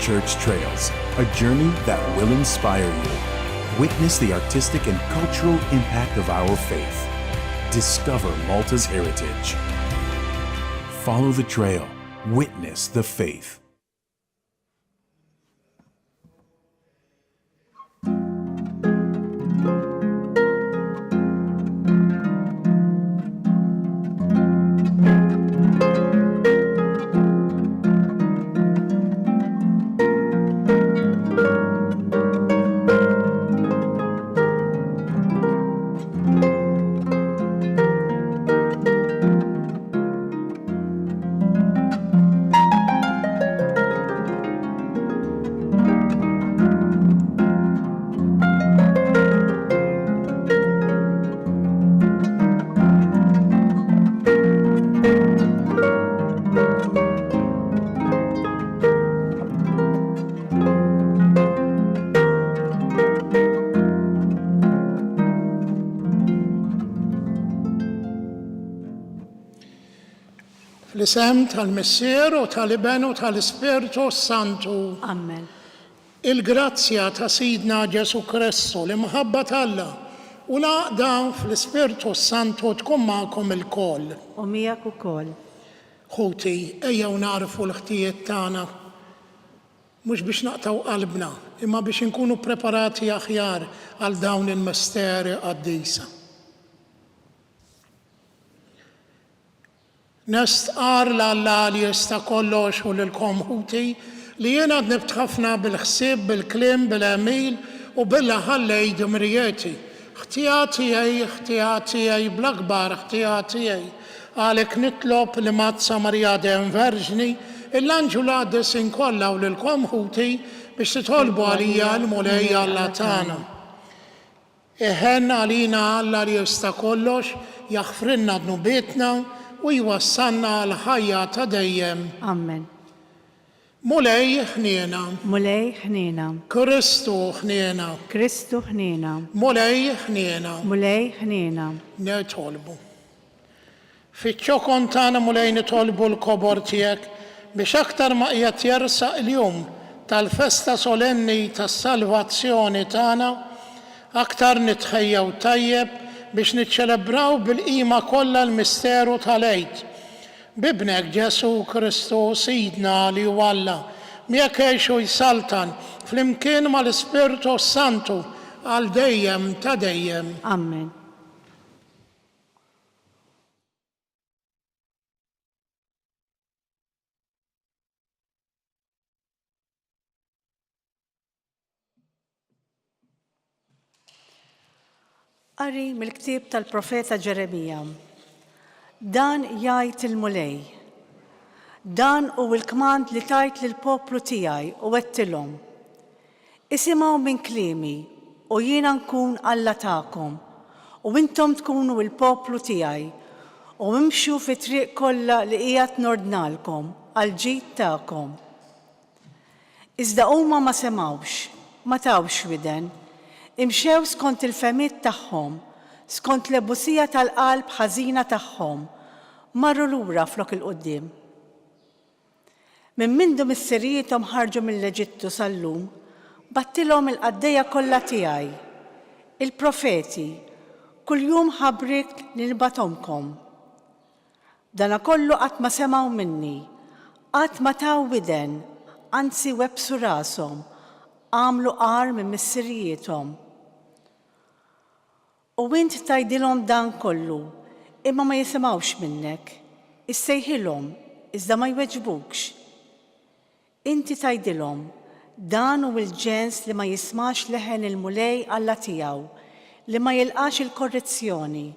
Church Trails, a journey that will inspire you. Witness the artistic and cultural impact of our faith. Discover Malta's heritage. Follow the trail. Witness the faith. L-isem tal-Missier u tal-Iben u tal-Ispiritu Santu. Amen. Il-grazzja ta' Sidna Ġesu Kristu li mħabba tal-Alla u l-għaqda fl-Ispiritu Santu tkun magħkom il-koll. U miegħek ukoll. Ħuti, ejjew narfu l-ħtijiet tagħna mhux biex naqtaw qalbna, imma biex inkunu preparati aħjar għal dawn il-misteri qaddisa. Nestqar l-Alla li jista' kollox u lilkom ħuti li jiena nibt ħafna bil-ħsieb, bil-kliem, bil-għemil u bil-ħallej dimrijieti. ħtijatijaj, bl-akbar ħtijatijaj. Għalek nitlob li Mazza Marija den Verġni il-Anġlu Qaddis inkolla u lilkom ħuti biex titolbu għalija l-mulej Alla tagħna. Iħen għalina Alla li jista' kollox jaħfrinna dnubietna u jwassalna l-ħajja ta' dejjem. Amen. Mulej ħniena. Mulej ħniena. Kristu ħniena. Kristu ħniena. Mulej ħniena. Mulej ħniena. Nitolbu. Fiċ-ċokon tagħna mulej nitolbu l-kobor tiegħek biex aktar ma qiegħed jersaq il-jum tal-festa solenni tas-salvazzjoni tagħna aktar nitħejjew tajjeb biex niċċelebraw bil-qima kollha l-misteru tal-Għid. Bibnek Ġesu Kristu Sidna li huwa Alla, miegħek jgħix u jsaltan flimkien mal-Ispiritu Santu għal dejjem ta' dejjem. Amen. Qari mill-ktieb tal-Profeta Ġeremija. Dan jgħid il-mulej. Dan hu l-kmand li tajt lill-poplu tiegħi u għedtilhom. Isimgħu minn kliemi u jiena nkun Alla tagħkom u intom tkunu l-poplu tiegħi u imxu fit-triq kollha li qiegħed nordnalkom għall-ġid tagħkom. Iżda huma ma semgħux, ma tawx widen. Imxew skont il-femiet tagħhom, skont l-ebusija tal-qalb ħażina tagħhom, marru lura flok il-qudiem. Minn mindu missirietom ħarġu mill-Eġittu sal-lum, battilhom il-qaddejja kollha tiegħi, il-profeti, kuljum ħabbrik li nbatomkom. Dana kollu qatt ma semgħu minni, qatt ma taw widen, anzi websu rashom, għamlu qar minn missirietom. U int tajdilhom dan kollu, imma ma jisimgħux minnek, issejħilhom, iżda ma jweġbukx. Inti tajdilhom, dan hu l-ġens li ma jismax leħen il-mulej Alla tiegħu, li ma jilqax il-korrezzjoni.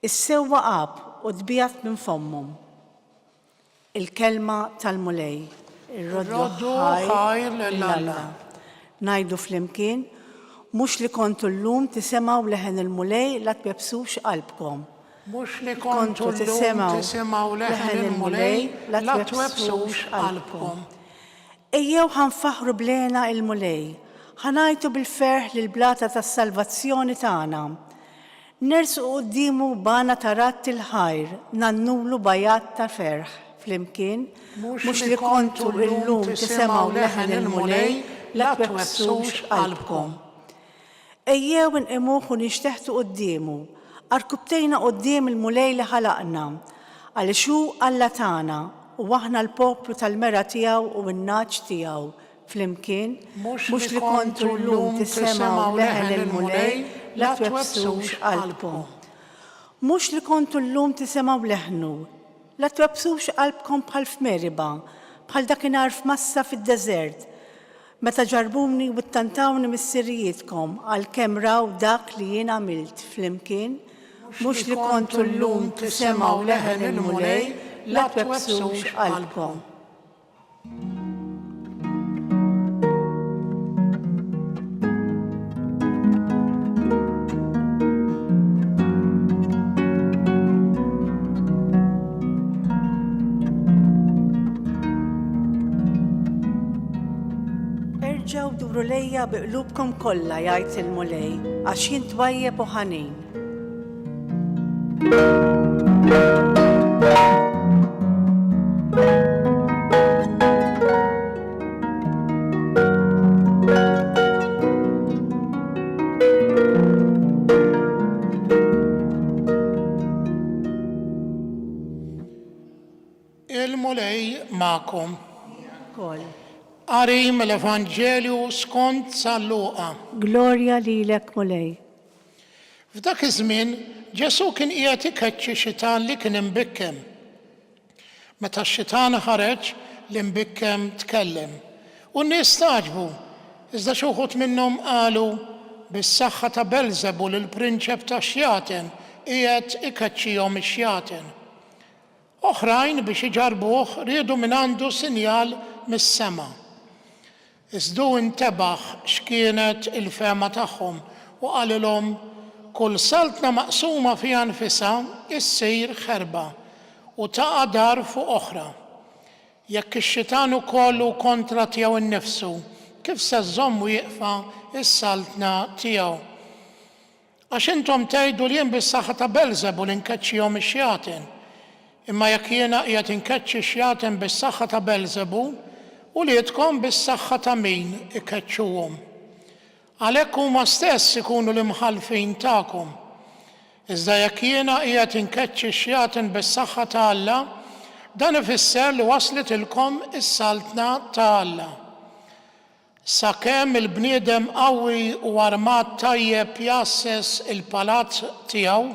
Issewwa qab u dbijat minn fommhom. Il-kelma tal-mulej. Ir-roddu ħajr lill-Alla. Ngħidu flimkien, mhux li kontu llum tisemgħu leħen il-mulej la tbebsux qalbkom. Mhux li kontu llum tisimgħu leħen il-mulej la twebsux qalbkom. Ejjew ħanfaħru blena il-mulej, ħanajtu bil-ferħ lill-blata tas-salvazzjoni tagħna. Nersu qudiemu bana ta' ratti l-ħajr, nannulu bajat ta' ferħ flimkien, mhux li kontu llum tisemgħu leħen il-mulej la twebsux qalbkom. Ejjew inqimuh u nixteħtu qudiemu, arkubtejna qudiem il-mulej li ħalaqna, għaliex hu Alla tagħna u aħna l-poplu tal-mera tiegħu u n-naġġ tiegħu flimkien, mhux li kontu llum tisemgħu leħen il-mulej la twebsux qalbkom. Mhux li kontu llum tisemgħu leħnu, la twebsux qalbkom bħal f'Meriba, bħal dakinhar f'Massa fid-deżert, meta ġarbuni u ttantawni mis-sirrijietkom għalkemm raw dak li jien għamilt flimkien, mhux li kontu llum tisemgħu leħen il-mulej la twebsux qalbkom. Erġgħu duru lejja biqlubkom kollha jgħid il-mulej għax jien twajjeb u ħanin. Il-mulej ma'kom. Koll. Qari mill-Evanġelju skont San Luqa. Glorja lilek mulej. F'dak iż-żmien Ġesu kien qiegħed ikeċċi xitan li kien imbikkem. Meta x-xitan ħareġ l-imbikkem tkellem. U n-nies staġbu, iżda xi wħud minnhom qalu bis-saħħa ta' Belżebul il-prinċep tax-xjaten qiegħed ikeċċihom ix-xjaten. Oħrajn biex iġarbuh riedu minn għandu sinjal mis-sema. Iżdu intebaħ x'kienet il-fema tagħhom u qalilhom kull saltna maqsuma fiha nfisha issir ħerba u taqa' dar fuq oħra. Jekk ix-xitan ukoll hu kontra tiegħu innifsu, kif se żommu jieqfa' is-saltna tiegħu? Għax intom tgħidu li jien bis-saħħa ta' Belżebul inkeċċihom ix-xjaten. Imma jekk jiena qiegħed inkeċċi x-xjaten bis-saħħa ta' Belżebul, u liedkom bis-saħħa ta' min ikeċċuhom. Għalhekk huma stess ikunu l-imħalfin tagħkom. Iżda jekk jiena qiegħed inkeċċi x-xjaten bis-saħħa ta' Alla, dan ifisser li waslet ilkom is-saltna ta' Alla. Sakemm il-bniedem qawwi u armat tajjeb jassess il-palazz tiegħu,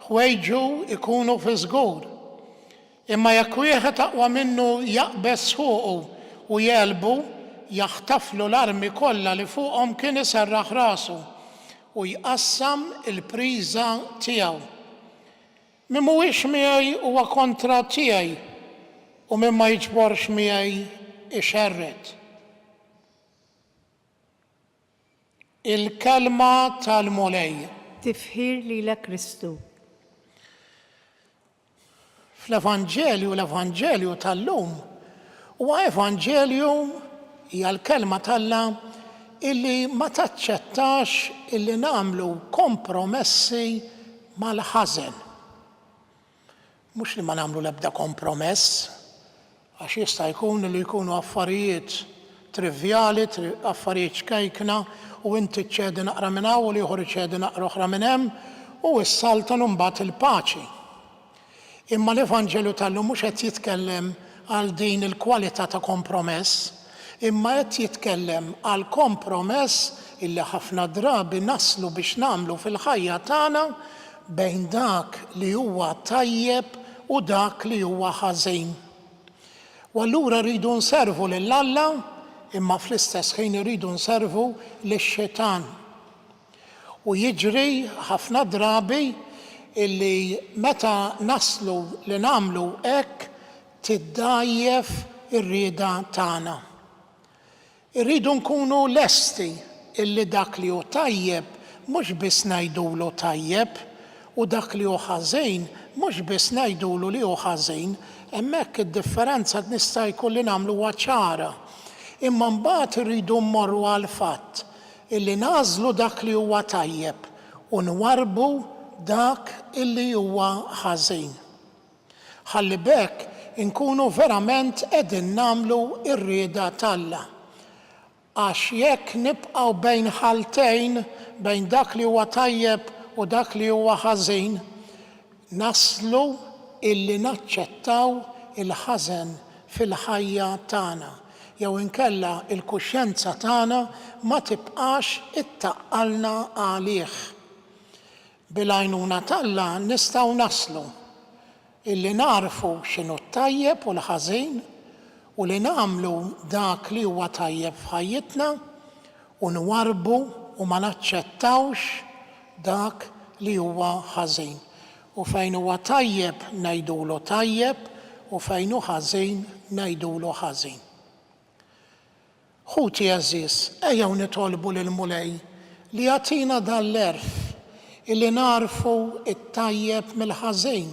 ħwejġu ikunu fi żgur. Imma jekk wieħed aqwa minnu jaqbes fuqu u jelbu, jaħtaflu l-armi kollha li fuqhom kien iserraħ rasu u jqassam il-priża tiegħu. Min mhuwiex miegħi huwa kontra tiegħi u min ma jiġborx miegħi ixerred. Il-kelma tal-mulej. Tifħir lilek Kristu. L-Evanġelju tal-lum huwa Evanġelju hija l-kelma tal-Alla illi ma taċċettax illi nagħmlu kompromessi mal-ħażen. Mhux li ma nagħmlu l-ebda kompromess, għax jista' jkun li jkunu affarijiet trivjali, affarijiet xkejkna u inti ċċedi naqra minn hawn u ieħor iċċedi naqra oħra minn hemm u issaltan imbagħad il-paċi. Imma l-Evanġelju tal-lum mhux qed jitkellem għal din il-kwalità ta' kompromess, imma qed jitkellem għal kompromess illi ħafna drabi naslu biex nagħmlu fil-ħajja tagħna bejn dak li huwa tajjeb u dak li huwa ħażin. U allura rridu nservu lil Alla, imma fl-istess ħin iridu nservu lix-xitan. U jiġri ħafna drabi illi meta naslu li nagħmlu hekk tiddajjef ir-rieda tagħna. Irridu nkunu lesti illi dak li hu tajjeb mhux biss ngħidulu tajjeb u dak li hu ħażin mhux biss ngħidulu li hu ħażin, hemmhekk id-differenza nista' jkun li nagħmluha ċara. Imma mbagħad irridu mmorru għal fatt illi nażlu dak li huwa tajjeb u nwarbu dak illi huwa ħażin. Ħalli bekk inkunu verament qegħdin nagħmlu r-rieda t'Alla. Għax jekk nibqgħu bejn ħaltejn, bejn dak li huwa tajjeb u dak li huwa ħażin, naslu illi naċċettaw il-ħażen fil-ħajja tagħna. Jew inkella il-kuxjenza tagħna ma tibqax ittaqqalna għalih. Bil-għajnuna t'Alla nistgħu naslu illi narfu x'inhu t-tajjeb u l-ħażin u li nagħmlu dak li huwa tajjeb f'ħajjitna u nwarbu u ma naċċettawx dak li huwa ħażin. U fejn huwa tajjeb ngħidulu tajjeb u fejn hu ħażin ngħidulu ħażin. Ħuti għażiż, ejjew nitolbu lil Mulej li jagħtina dan l-erf illi narfu it-tajjeb mill-ħażin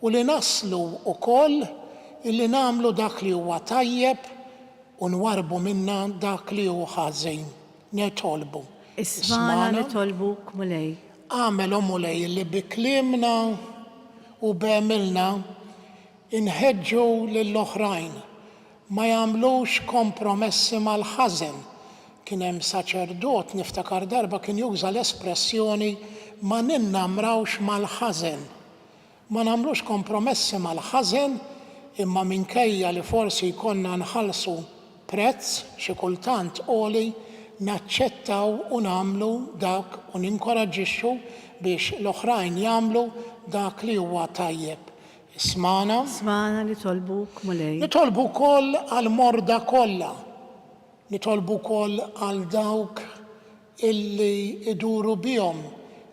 u li naslu wkoll illi nagħmlu dak li huwa tajjeb u nwarbu minna dak li huwa ħażin. Nitolbu. Ismana nitolbuk Mulej. Għamel Mulej li bi kliemna u b'għemilna inħeġġu lill-oħrajn ma jagħmlux kompromessi mal-ħażen. Kien hemm saċerdot niftakar darba kien juża l-espressjoni ma ninnamrawx mal-ħażen. Ma nagħmlux kompromessi mal-ħażen imma minkejja li forsi jkollna nħallsu prezz xi kultant għoli naċċettaw u nagħmlu dak u ninkoraġġixxu biex l-oħrajn jagħmlu dak li huwa tajjeb. Ismana nitolbuk Mulej. Nitolbu wkoll għall-morda kollha. Nitolbu wkoll għal dawk illi iduru bihom,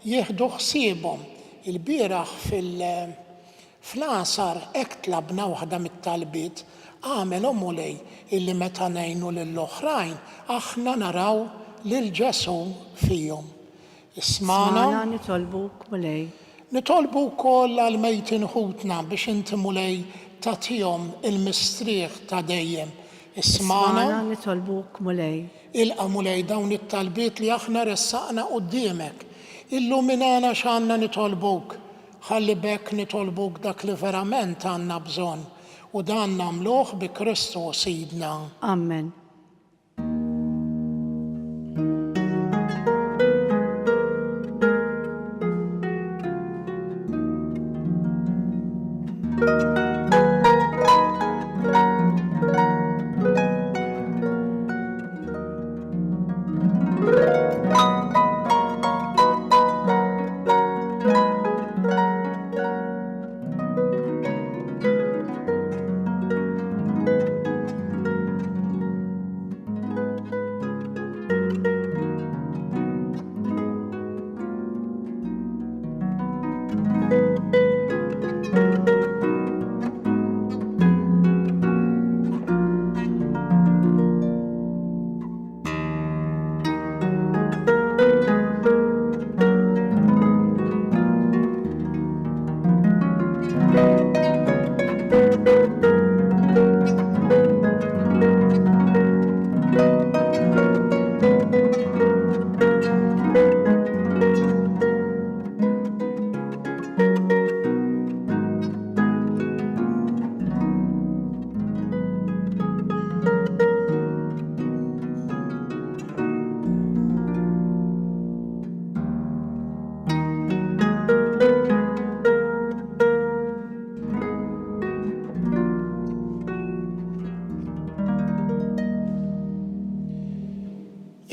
jieħdu ħsiebhom. Il-bieraħ fl-għasar hekk tlabna waħda mit-talbiet għamel Mulej illi meta ngħinu lill-oħrajn aħna naraw lil Ġesu fihom. Ismana nitolbuk Mulej. Nitolbu wkoll għal mejtin ħutna biex inti Mulej tagħtihom il-mistrieħ ta' dejjem. Ismana nitolbuk Mulej. Ilqa' Mulej dawn it-talbiet li aħna ressaqna quddiemek. Illuminana x'għandna nitolbuk. Ħalli bekk nitolbuk dak li verament għandna bżonn u dan nagħmluh bi Kristu Sidna. Amen.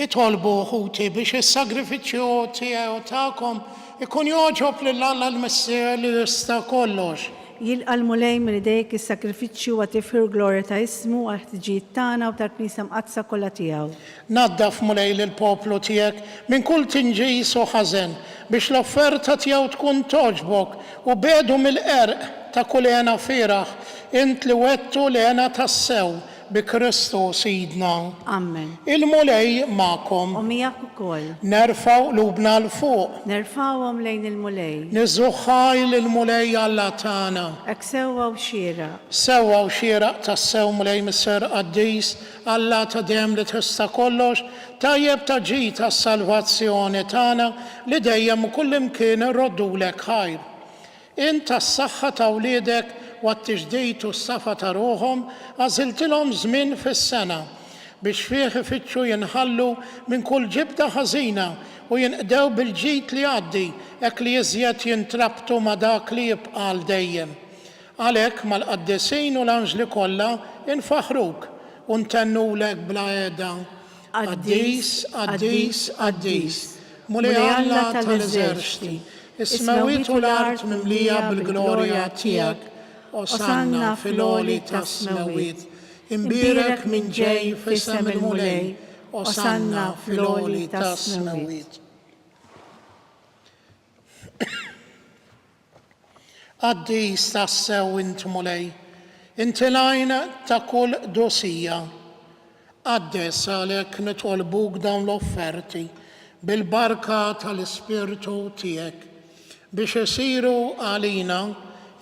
Itolbu ħuti biex is-sagrifiċċju tiegħu tagħkom ikun jogħġob lil Alla l-Messier li jista' kollox. Jilqa' l-Mulej minn idejk is-sakrifiċċju wa tifħir glorja ta' ismu għal ħtiġijiet tagħna u tal-Knisja mqaddsa kollha tiegħu. Naddaf Mulej lill-poplu tiegħek minn kull tinġis u ħażen biex l-offerta tiegħu tkun toġbok u bedu mill-qerq ta' kull għena fieraħ int li wettu l-għena tas-sew bi Kristu Sidna. Amen. Il-Mulej magħkom. U miegħek ukoll. Nerfgħu qlubna l fuq. Nerfgħuhom lejn il-Mulej. Niżuħħaj lill-Mulej Alla tagħna. Hekk sewwa u xieraq. Sewwa u xieraq tas-sew Mulej Misser Qaddis, Alla ta' dejjem li tista' kollox, tajjeb ta' ġid tas-salvazzjoni tagħna li dejjem u kull imkien irroddulek ħajr. Int tas-saħħa ta' wliedek والتجديد والصفا تروهم أزلت لهم زمن في السنة بش فيه فتشو ينحلوا من كل جبدة حزينة وينقدوا بالجيت ليعدي اكليزيات ينتربطوا مداك ليبقى دايم عليك ما القديسين والانجل كلها ينفخروك ونتنوا لك بلا قديس قديس قديس مولي الله تلزرشتي اسمويت الارض مملية بالجلوريا تيك وصلنا في لولي تسمويت امبيرك من جاي في سم المولي وصلنا في لولي تسمويت قديس تسو انت مولاي انت لاين تقول دوسية قديس عليك نطلبوك دام لوفرتي بالبركة الاسبيرتو تيك بش يصيروا علينا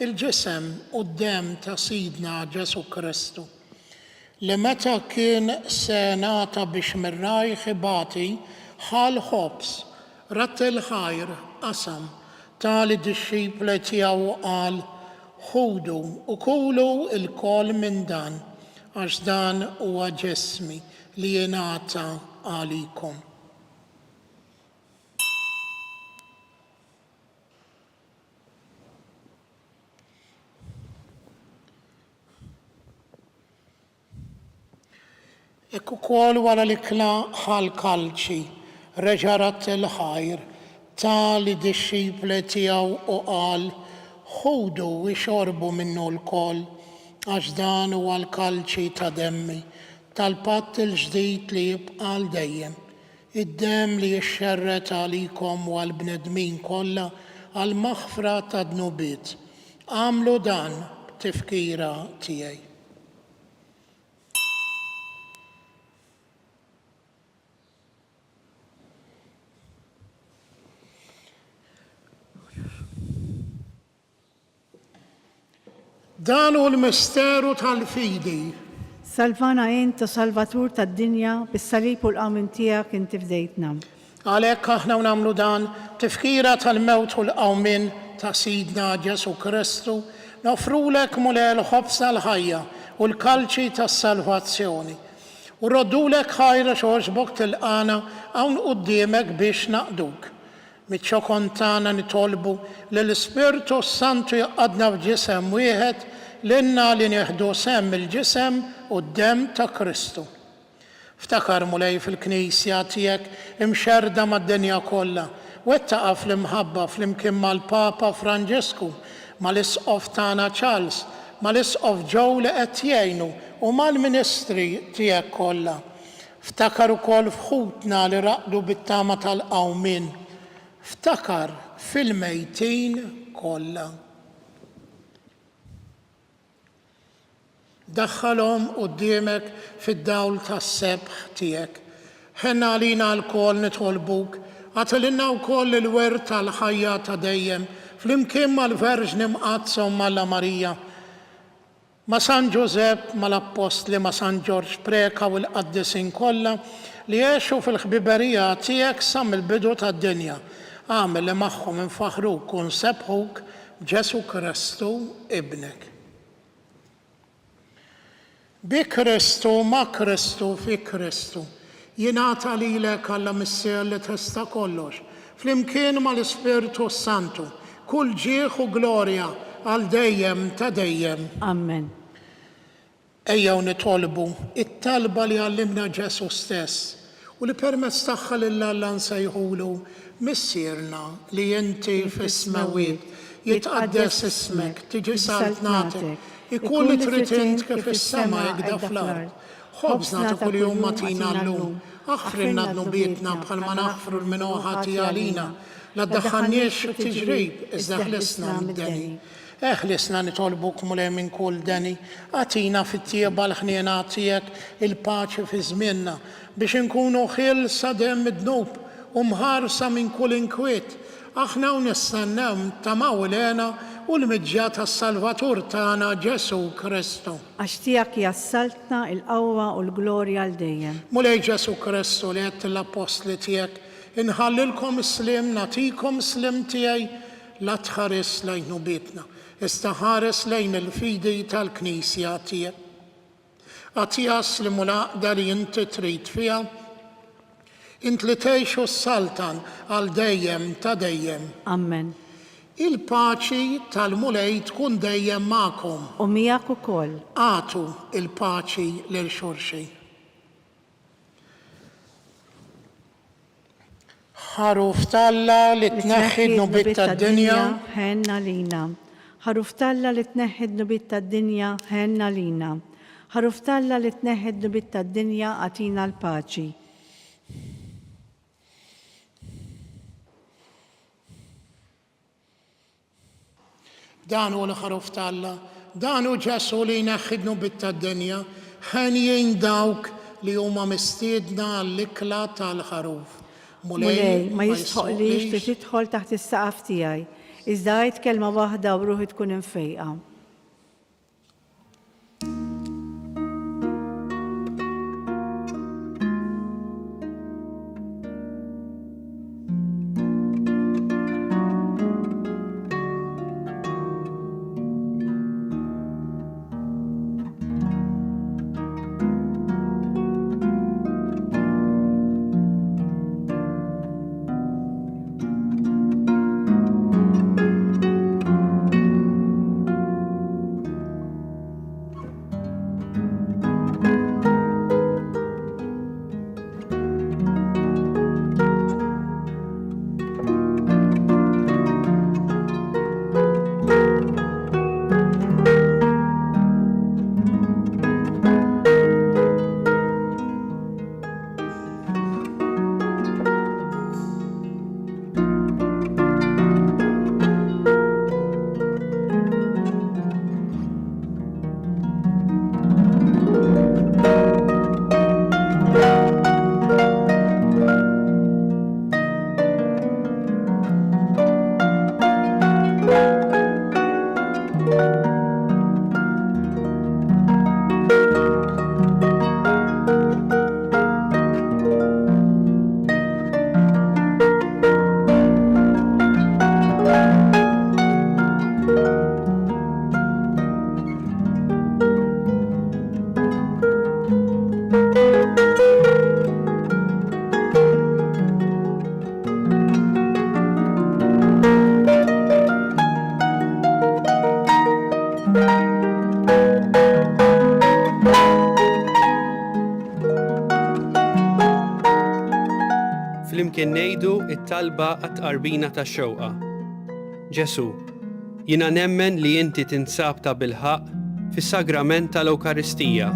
الجسم قدام سيدنا يسوع كريستو لمتى كان سناتا بش من راي خباتي حال خبز رت الخير قسم تالد الشيب لتياو قال خودوا وكولوا الكل من دان أجدان وجسمي ليناتا عليكم اكو كول ولا لكلا حال كالشي رجرت الخير تالد الشيب لتياو وقال خودوا وشربوا منه الكل أجدان والكالشي تدمي طلبات الجديد ليبقى الديم الدم ليشرت عليكم والبندمين كلها المغفرة تدنوبيت عملوا دان تفكيرا تيي دانو المستيرو تالفيدي سلفانا انت سلفاتور الدنيا بالصليب والآمن تياك انت فديتنا عليك احنا ونعملو دان تفكيرة الموت والأومن تسيدنا يسوع كريستو نفرو لك مولاي الخبز الحية والكالشي تالسالفاتسيوني وردو لك خير شوش بوقت الآن أون قدامك بيش نقدوك متشوكون تانا نطلبو للسبيرتو سانتو يقدنا بجسم واحد لنا لنهدو سم الجسم قدام تكريستو افتكر مولاي في الكنيسياتيك مشردة ما الدنيا كلها واتقف المحبة في مع البابا فرانجيسكو مالس اوف تانا تشارلز مالس اوف جولة اتيينو وما المينستري تيك كلها افتكروا كل فخوتنا لرقدوا بالتامة الأومين افتكر في الميتين كلها دخلهم قدامك في الدولة السبح تيك حنا علينا الكل نطلبوك عطلنا وكل الورث الحياة دايم فلمكن ما الفرج نمقاتهم مالا ماريا ما سان جوزيف ما الابوستل ما سان جورج بريكا والقدسين كلها ليشوا في الخبيبرية تيك سم البدو الدنيا عامل لمخهم من فخروك ونسبحوك بجسو كريستو ابنك بكريستو ما كريستو في كريستو ينات علي لك alla مسير تستا كلش فلمكين ما الاسبيرتو سانتو كل جيخ وغلوريا على دايم تدايم آمين ايو نطلبو الطلبة اللي علمنا جاسو ستاس واللي بيرمس تخل الله نسيهولو مسيرنا لينتي في السماوات يتقدس اسمك تجي سلطنتك يكون تريتنت في السماء يقدر في الارض خبزنا كل يوم عطينا اللوم اغفر لنا ذنوبنا بحال ما نغفر المنوحات علينا لا تدخلنيش في تجريب اذا خلصنا من الدني اخلصنا نطلبوك مولاي من كل دني اعطينا في التيبة الخنين اعطيك الباتش في زماننا باش نكونوا خلصة دم ذنوب ومهارسة من كل انكويت احنا ونستناو تماولينا والمجات السلفاتور تانا جسو كريستو أشتياك يسلتنا القوة والجلوريا لديم مولاي جسو كريستو ليت الأبوستل تيك نحللكم سلم نعطيكم سلم تيي لا تخرس لينو بيتنا istaħares lejn il-fidi tal-Knisja tiegħek. Għatija slimu l-għaqda li inti trid fiha, int li tgħixu s-saltan għal dejjem ta' dejjem. Amen. Il-paċi tal-mulej tkun dejjem magħkom. U miegħek ukoll. Għatu il-paċi lil xulxin. ħaruf talla li tneħħi d-nubit tad-dinja. Ħenna lina. Ħaruf talla li tneħħi d-nubit tad-dinja. Ħenna lina. Ħaruf talla li tneħħi d-nubit tad-dinja għatina l-paċi. Dan hu l-ħaruf talla, dan hu Ġesu li jneħħi d-nubit tad-dinja, ħenjin dawk li huma mistiedna għall-ikla tal-ħaruf. Mulej, ma jistħoqlix li tidħol taħt is-saqaf tiegħi. Iżda għid kelma waħda u ruħi tkun infejqa. Flimkien ngħidu it-talba għat-tqarbina tax-xewqa. Ġesu, jiena nemmen li inti tinsab ta' bilħaq fis-sagrament tal-Ewkaristija.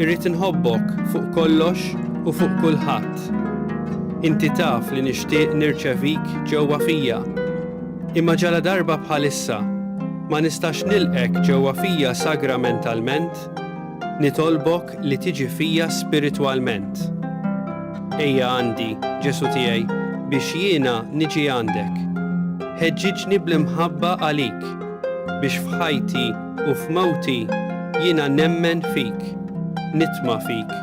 Irrid inħobbok fuq kollox u fuq kulħadd. Inti taf li nixtieq nirċevik ġewwa fija. Imma ġala darba bħalissa ma nistax nilqek ġewwa fija sagramentalment, nitolbok li tiġi fija spiritwalment. Ejja għandi, Ġesu tiegħi, biex jiena niġi għandek. Ħeġġiġni bl-imħabba għalik, biex f'ħajti u f'mawti jiena nemmen fik, nitma fik,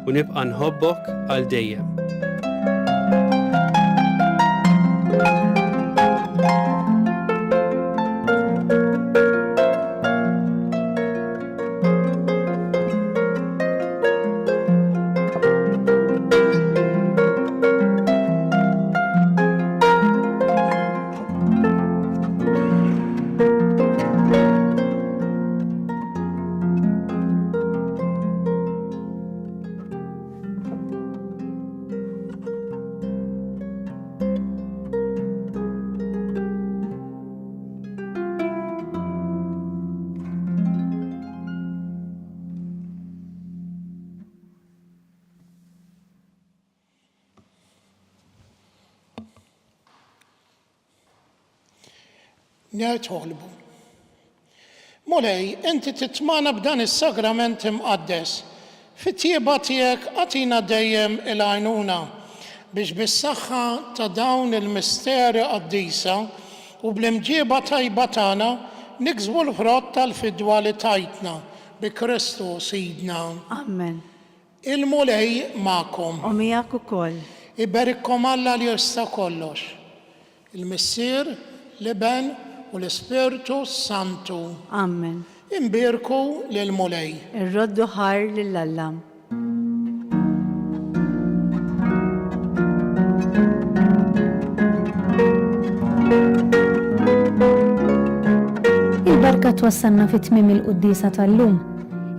u nibqa' nħobbok għal dejjem. Nitolbu. Mulej, inti titmana b'dan is-sagrament imqaddes. Fit-tieba tiegħek għatina dejjem il-għajnuna biex bis-saħħa ta' dawn il-misteri qaddisa u bl-imġieba tajba tagħna niksbu l-frott tal-fidwa li tajtna bi Kristu Sidna. Amen. Il-mulej magħkom. U miegħek ukoll. Iberikkom Alla li jista' kollox. Il-missier, l-iben u l-Spiritu Santu. Amen. Imbirku lil-Mulej. Irroddu ħar lill-Alla. Il-barka twassalna fit-tmiem il-quddisa tal-lum.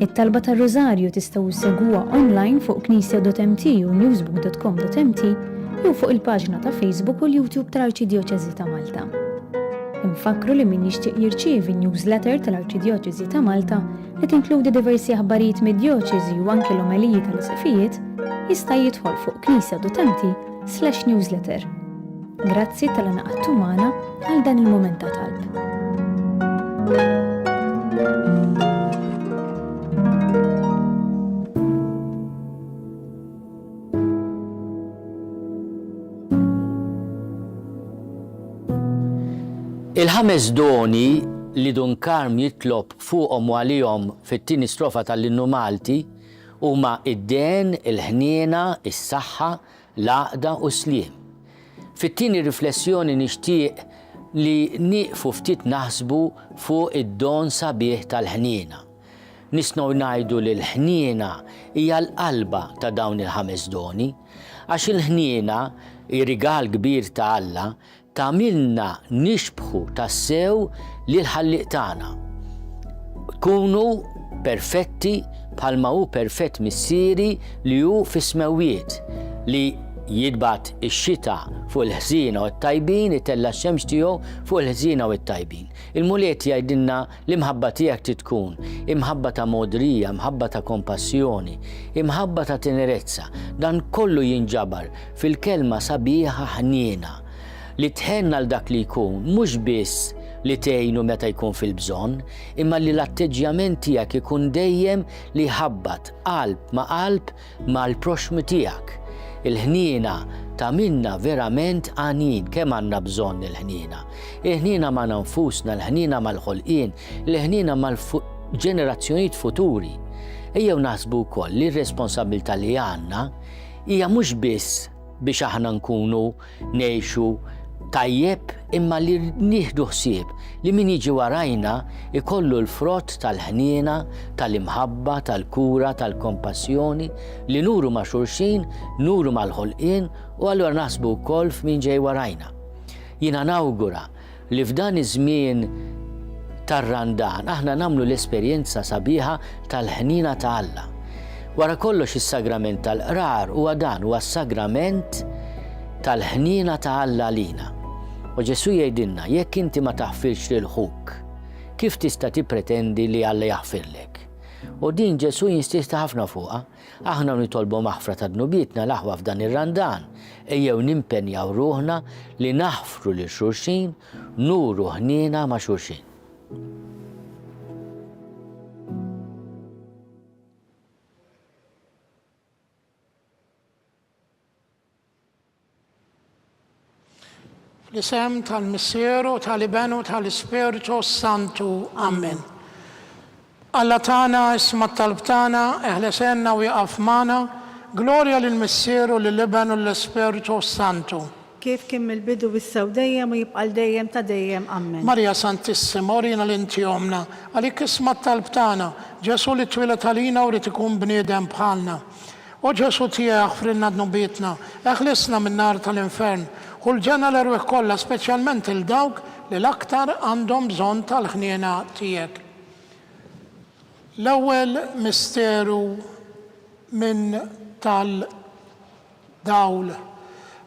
It-talba tar-Rożarju tistgħu ssegwuha online fuq knisja.mt u newsbook.com.mt jew fuq il-paġna ta' Facebook u l-YouTube tal-Arċidjoċeżi ta' Malta. Infakru li min jixtieq jirċievi newsletter tal-Arċidjoċeżi ta' Malta li tinkludi diversi aħbarijiet mid-djoċeżi u anke l-omeliji tal-isqifijiet jista' jidħol fuq knisja.mt/newsletter. Grazzi tal-għanaqattu magħna għal dan il-mument ta' talb. Il-ħames doni li Dunkarm jitlob fuqhom u għalihom fit-tieni strofa tal-Innu Malti huma id-den, il-ħniena, is-saħħa, l-għaqda u s-sliem. Fit-tieni riflessjoni nixtieq li nieqfu ftit naħsbu fuq id-don sabiħ tal-ħniena. Nisngħu ngħidu li l-ħniena hija l-qalba ta' dawn il-ħames doni, għax il-ħniena, ir-rigal kbir ta' Alla, tagħmilna nixbħu tassew lil ħalliq tagħna. Kunu perfetti bħalma hu perfett missieri li hu fis-smewwiet li jidbat ix-xita fuq il-ħżiena u t-tajbin, itella x-xemx tiegħu fuq il-ħżiena u t-tajbin. Il-mulet jgħidilna l-imħabba tiegħek titkun imħabba ta' modrija, imħabba ta' kompassjoni, imħabba ta' tenerezza. Dan kollu jinġabar fil-kelma sabiħa ħniena li tħenna l-dak li jkun, mhux biss li tgħinu meta jkun fil-bżonn, imma li l-atteġġjament tiegħek ikun dejjem li jħabbat qalb ma' l-proxmu tiegħek. Il-ħniena ta' minna verament għanin kemm għandna bżonn il-ħniena. Il-ħniena ma' nfusna, il-ħniena mal-ħolqien, il-ħniena mal-ġenerazzjonijiet futuri. Ejjew naħsbu wkoll li r-responsabilità li għandna hija mhux biss biex aħna nkunu ngħixu tajjeb imma li nieħdu ħsieb li min jiġi warajna ikollu l-frott tal-ħniena, tal-imħabba, tal-kura, tal-kompassjoni li nuru ma' xulxin, nuru mal-ħolqien u allura naħsbu wkoll f'min ġej warajna. Jiena nawgura li f'dan iż-żmien tar-Randan aħna nagħmlu l-esperjenza sabiħa tal-ħniena ta' Alla. Wara kollox is-sagrament tal-qrar huwa dan huwa s-sagrament tal-ħniena ta' Alla lina. U Ġesu jgħidilna jekk inti ma taħfirx lil ħuk, kif tista' tippretendi li Alla jaħfirlek? U din Ġesu jinsista ħafna fuqha, aħna nitolbu maħfra ta' dnubietna l-aħwa f'dan ir-Randan, ejjew nimpenjaw ruħna li naħfru lil xulxin, nuru ħniena ma' xulxin. L-isem tal-Missieru, tal-Ibenu, tal-Spiritu Santu. Amen. Alla tagħna isma' t-talb tagħna, eħlesenna u jaqaf magħna, glorja lill-Missieru, lill-Ibenu, lill-Spiritu Santu. Kif kien mill-bidu bis-sew dejjem u jibqal dejjem ta' dejjem. Amen. Marja Santissima, orina l-inti jomna, għalik isma' t-talb tagħna, Ġesu li twilet għalina u rid ikun bniedem bħalna. U Ġesu tiegħek frilna dnubietna, eħlisna min-nar tal-infern, u l-ġenna l-erwieħ kollha, speċjalment il-dawk li l-aktar għandhom bżonn tal-ħniena tiegħek. L-ewwel misteru minn tal-dawl.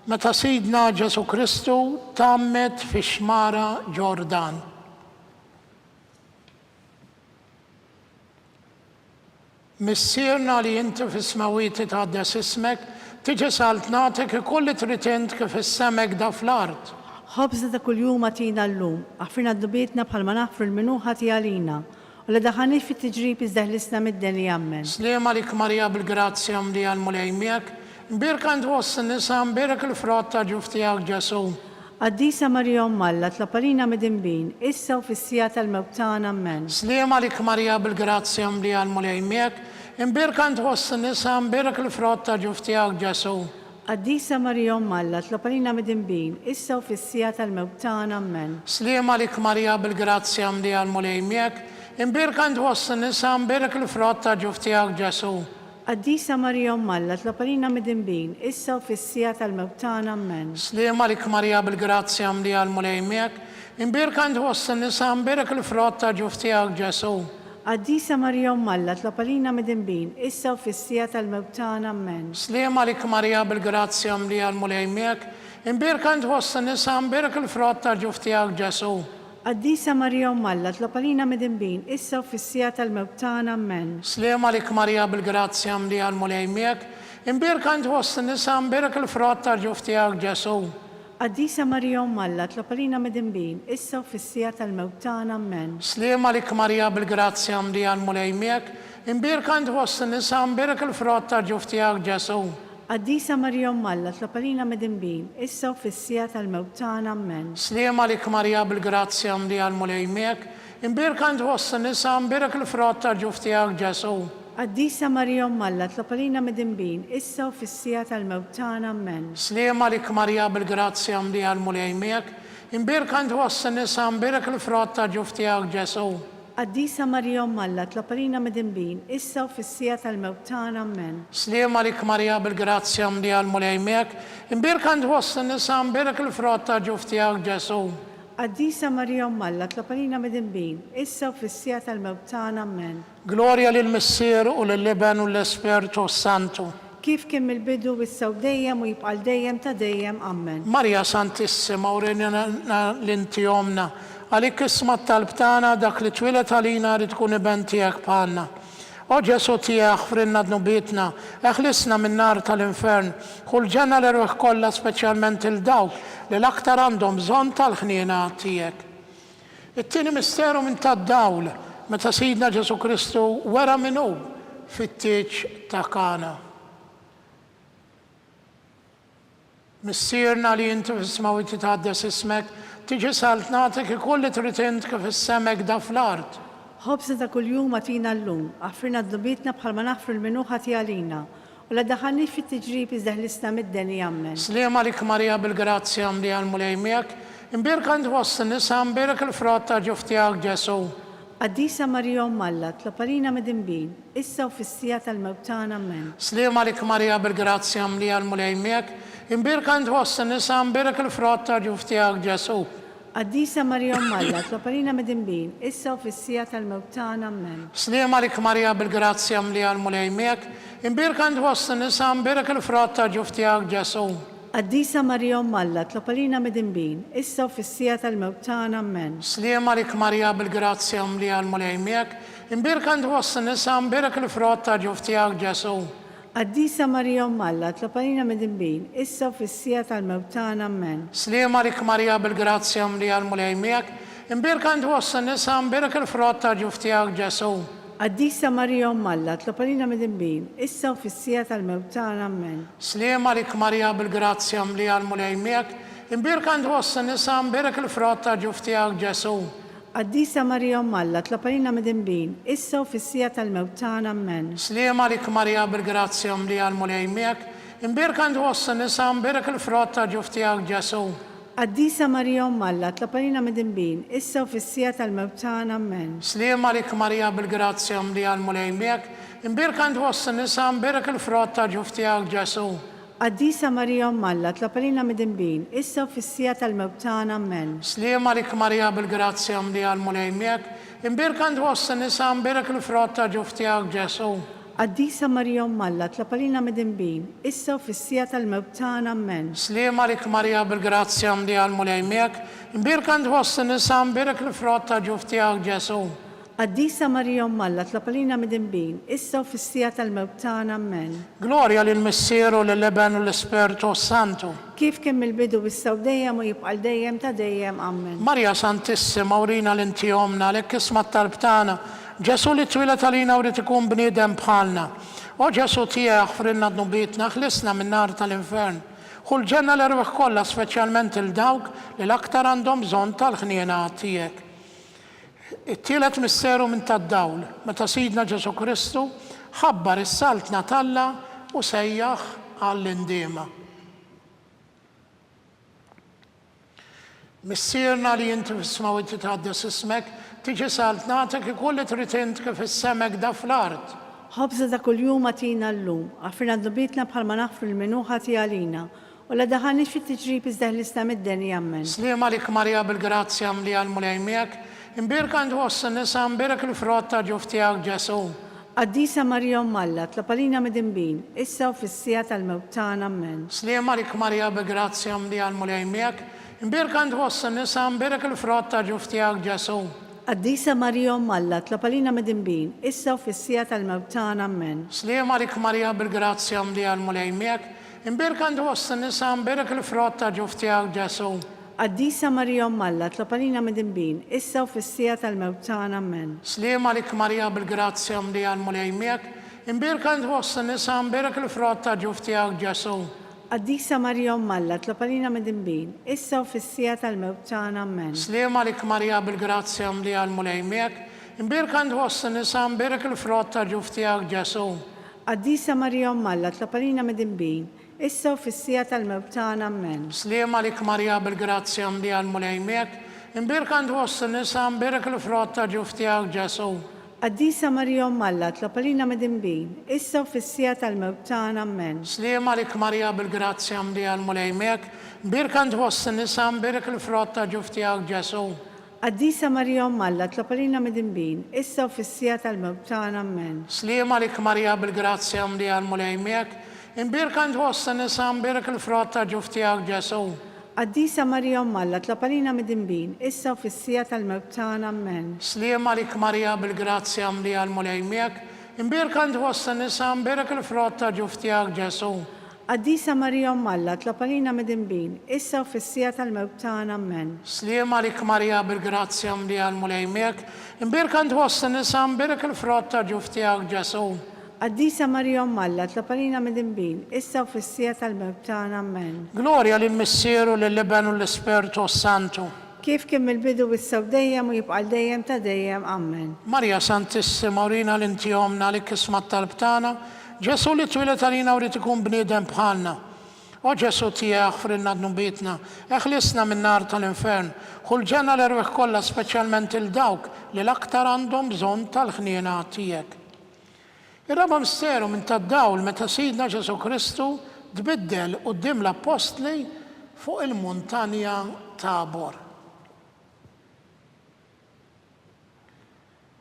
Meta Sidna Ġesu Kristu tammet fix-xmara Ġordan. Missierna li inti fis-smawwiet tħaddes ismek, tiġi saltnatek ikolli trid int kif is-semek da fl-art. Ħobżna ta' kuljum għatina llum, aħfirna dnubietna bħalma naħfru l-minuħa tiegħalina, u li daħanix fit-tiġrib iżdeħlisna mid-deni ammen. Sliem għalik Marija bil-grazzja mlija l-mulej miegħek, mbirka int wosst in-nisa, mbirek il-frott ta' ġuf tiegħek Ġesu. Qaddisa Marija Alla, tlapalina mid-imbin, issa u fis-sija tal-mewt tagħna ammen. Sliem għalik Marija bil-grazzja mlija l-mulej miegħek, imbirka int wosst in-nisa, mbirek il-frott ta' ġuf tiegħek Ġesu. Qaddisa Marjom Malla, tlopalina mid-dinbin, issa u fis-sija tal-mewt tagħna, amen. Slema lik Marija bil-grazzja mdija l-mulejmiek, imbirka int wosst in-nisa imbirek il-frott ta' ġuf tiegħek Ġesu. Qaddisa Marjom Malla, tlopalina mid-dinbin, issa u fis-sija tal-mewt tagħna, amen. Slema lik Marija bil-grazzja mdija l-mulejmiek, imbirka int wosst in-nisa imbirek il-frott ta' ġuf tiegħek Ġesu. Qaddisa Marjom Malla, tlopalina mid-dinbin, issa u fis-sija tal-mewt tagħna, amen. Slema lik Marija bil-grazzja mdija l-mulejmiek, imbirka int wosst in-nisa imbirek il-frott ta' ġuf tiegħek Ġesu. Qaddisa Marjom Malla, tlopalina mid-dinbin, issa u fis-sija tal-mewt tagħna, amen. Slema lik Marija bil-grazzja mdija l-mulejmiek, imbirka int wosst in-nisa imbirek il-frott ta' ġuf tiegħek Ġesu. Qaddisa Marjom Malla, tlopalina mid-dinbin, issa u fis-sija tal-mewt tagħna, amen. Slema lik Marija bil-grazzja mdija l-mulejmiek, imbirka int wosst in-nisa imbirek il-frott ta' ġuf tiegħek Ġesu. Qaddisa Marjom Malla, tlopalina mid-dinbin, issa u fis-sija tal-mewt tagħna, amen. Slema lik Marija bil-grazzja mdija l-mulejmiek, imbirka int wosst in-nisa imbirek il-frott ta' ġuf tiegħek Ġesu. Qaddisa Marjom Malla, tlopalina mid-dinbin, issa u fis-sija tal-mewt tagħna, amen. Slema lik Marija bil-grazzja mdija l-mulejmiek, imbirka int wosst in-nisa imbirek il-frott ta' ġuf tiegħek Ġesu. Qaddisa Marjom Malla, tlopalina mid-dinbin, issa u fis-sija tal-mewt tagħna, amen. Slema lik Marija bil-grazzja mdija l-mulejmiek, imbirka int wosst in-nisa imbirek il-frott ta' ġuf tiegħek Ġesu. Qaddisa Marjom Malla, tlopalina mid-dinbin, issa u fis-sija tal-mewt tagħna, amen. Glorja lill-Missier u lill-Iben u l-Espiritu Santu. Kif kien mill-bidu issa u dejjem u jibqa' dejjem ta' dejjem, amen. Marja Santissima, urinina l-inti omna, għalik isma t-talb tagħna dak li twilet għalina rid tkun iben tiegħek bħalna. O Ġesu tiegħek frinna dnubietna, eħlisna min-nar tal-infern, kull ġenna l-erweħ kollha speċjalment il-dawk li l-aktar għandhom bżonn tal-ħniena tiegħek. It-tieni misteru minn tad-dawl, meta Sidna Ġesu Kristu wera minnu fit-tieġ ta' Kana. Missierna li inti fisma u titħaddes ismek, tiġi salt nagħtik ikull li trid int kif issemek da fl-art. Ħobsa ta' kuljum għatina llum, għafrina d-dubietna bħalma naħfru l-minuħa tiegħalina, u la daħalniex fit-tiġrib iżda ħlisna mid-deni jagħmel. Slema lik Marija bil-grazzja mdija l-mulejmiek, imbirka int wosst in-nisa imbirek il-frott ta' ġuf tiegħek Ġesu. Qaddisa Marjom Malla, tlopalina mid-dinbin, issa u fis-sija tal-mewt tagħna, amen. Slema lik Marija bil-grazzja mdija l-mulejmiek, imbirka int wosst in-nisa imbirek il-frott ta' ġuf tiegħek Ġesu. Qaddisa Marjom Malla, tlopalina mid-dinbin, issa u fis-sija tal-mewt tagħna, amen. Slema lik Marija bil-grazzja mdija l-mulejmiek, imbirka int wosst in-nisa imbirek il-frott ta' ġuf tiegħek Ġesu. Qaddisa Marjom Malla, tlopalina mid-dinbin, issa u fis-sija tal-mewt tagħna, amen. Slema lik Marija bil-grazzja mdija l-mulejmiek, imbirka int wosst in-nisa imbirek il-frott ta' ġuf tiegħek Ġesu. Qaddisa Marjom Malla, tlopalina mid-dinbin, issa u fis-sija tal-mewt tagħna, amen. Slema lik Marija bil-grazzja mdija l-mulejmiek, imbirka int wosst in-nisa imbirek il-frott ta' ġuf tiegħek Ġesu. Qaddisa Marjom Malla, tlopalina mid-dinbin, issa u fis-sija tal-mewt tagħna, amen. Slema lik Marija bil-grazzja mdija l-mulejmiek, imbirka int wosst in-nisa imbirek il-frott ta' ġuf tiegħek Ġesu. Qaddisa Marjom Malla, tlopalina mid-dinbin, issa u fis-sija tal-mewt tagħna, amen. Slema lik Marija bil-grazzja mdija l-mulejmiek, imbirka int wosst in-nisa imbirek il-frott ta' ġuf tiegħek Ġesu. Qaddisa Marjom Malla, tlopalina mid-dinbin, issa u fis-sija tal-mewt tagħna, amen. Slema lik Marija bil-grazzja mdija l-mulejmiek, imbirka int wosst in-nisa imbirek il-frott ta' ġuf tiegħek Ġesu. Qaddisa Marjom Malla, tlopalina mid-dinbin, issa u fis-sija tal-mewt tagħna, amen. Slema lik Marija bil-grazzja mdija l-mulejmiek, imbirka int wosst in-nisa imbirek il-frott ta' ġuf tiegħek Ġesu. Qaddisa Marjom Malla, tlopalina mid-dinbin, issa u fis-sija tal-mewt tagħna, amen. Slema lik Marija bil-grazzja mdija l-mulejmiek, imbirka int wosst in-nisa imbirek il-frott ta' ġuf tiegħek Ġesu. Qaddisa Marjom Malla, tlopalina mid-dinbin, issa u fis-sija tal-mewt tagħna, amen. Glorja lill-Missier u lill-Iben u l-Espiritu Santu. Kif kien mill-bidu issa u dejjem u jibqa' dejjem ta' dejjem, amen. Marja Santissima, urina l-inti omna, għalik isma t-talb tagħna, Ġesu li twilet għalina u rid ikun bniedem bħalna. O Ġesu tiegħek frinna dnubietna, ħlisna min-nar tal-infern. Kull ġenna l-erweħ kollha speċjalment il-dawk li l-aktar għandhom bżonn tal-ħniena tiegħek. It-tielet misteru minn tad-dawl, meta Sidna Ġesu Kristu ħabbar is-salt Natalla u sejjaħ għall-indiema. Missierna li inti fis-sma u titħaddas ismek, tiġi saltnatek ikolli trid int kif is-semek da fl-art. ħobża ta' kuljum atina llum, għafrina d-dubitna bħalma naħfru l-minuħa tiegħalina, u la daħanix fit-tiġrib iżda ħlisna mid-deni ammen. Slima lik Marja bil-grazzja mli għal-mulejmiek, imbirka ndħoss nisa imbirek il-frott ta' ġuf tiegħek Ġesu. Qaddisa Marja Alla, tlapalina mid-imbin, issa u fis-sija tal-mewt tagħna ammen. Slima lik Marja bil-grazzja mli għal-mulejmiek, imbirka ndħoss nisa imbirek il-frott ta' ġuf tiegħek Ġesu. Qaddisa Marja Alla, tlapalina mid-imbin, issa u fis-sija tal-mewt tagħna ammen. Slima lik Marja bil-grazzja mli għal-mulejmiek, imbirka ndħoss nisa imbirek il-frott ta' ġuf tiegħek Ġesu. Qaddisa Marja Alla, tlapalina mid-imbin, issa u fis-sija tal-mewt tagħna ammen. Slima lik Marja bil-grazzja mli għal-mulejmiek, imbirka ndħoss nisa imbirek il-frott ta' ġuf tiegħek Ġesu. Qaddisa Marja Alla, tlapalina mid-imbin, issa u fis-sija tal-mewt tagħna ammen. Slima lik Marja bil-grazzja mli għal-mulejmiek, imbirka ndħoss nisa imbirek il-frott ta' ġuf tiegħek Ġesu. Qaddisa Marja Alla, tlapalina mid-imbin, issa u fis-sija tal-mewt tagħna ammen. Slima lik Marja bil-grazzja mli għal-mulejmiek, imbirka ndħoss nisa imbirek il-frott ta' ġuf tiegħek Ġesu. Qaddisa Marja Alla, tlapalina mid-imbin, issa u fis-sija tal-mewt tagħna ammen. Slima lik Marja bil-grazzja mli għal-mulejmiek, imbirka ndħoss nisa imbirek il-frott ta' ġuf tiegħek Ġesu. Qaddisa Marja Alla, tlapalina mid-imbin, issa u fis-sija tal-mewt tagħna ammen. Slima lik Marja bil-grazzja mli għal-mulejmiek, imbirka ndħoss nisa imbirek il-frott ta' ġuf tiegħek Ġesu. Qaddisa Marja Alla, tlapalina mid-imbin, issa u fis-sija tal-mewt tagħna ammen. Slima lik Marja bil-grazzja mli għal-mulejmiek, imbirka ndħoss nisa imbirek il-frott ta' ġuf tiegħek Ġesu. Qaddisa Marja Alla, tlapalina mid-imbin, issa u fis-sija tal-mewt tagħna ammen. Slima lik Marja bil-grazzja mli għal-mulejmiek, imbirka ndħoss nisa imbirek il-frott ta' ġuf tiegħek Ġesu. Qaddisa Marja Alla, tlapalina mid-imbin, issa u fis-sija tal-mewt tagħna ammen. Glorja lill-Missieru lill-Liben u l-Ispirtu Santu. Kif kien mill-bidu wissaw dejjem u jibqa' dejjem ta' dejjem ammen. Marja Santissima urina l-inti jomna li kismat tal-btana, Ġesu li twilet għalina urid ikun bniedem bħalna. O Ġesu tiegħek frinna d-nubitna, eħlisna minn nar tal-infern, ħulġenna l-erweħ kollha speċjalment il-dawk li l-aktar għandhom bżonn tal-ħniena tiegħek. Ir-raba misteru minn tad-dawl meta Sidna Ġesu Kristu tbiddel quddiem l-Apostli fuq il-muntanja Tabor.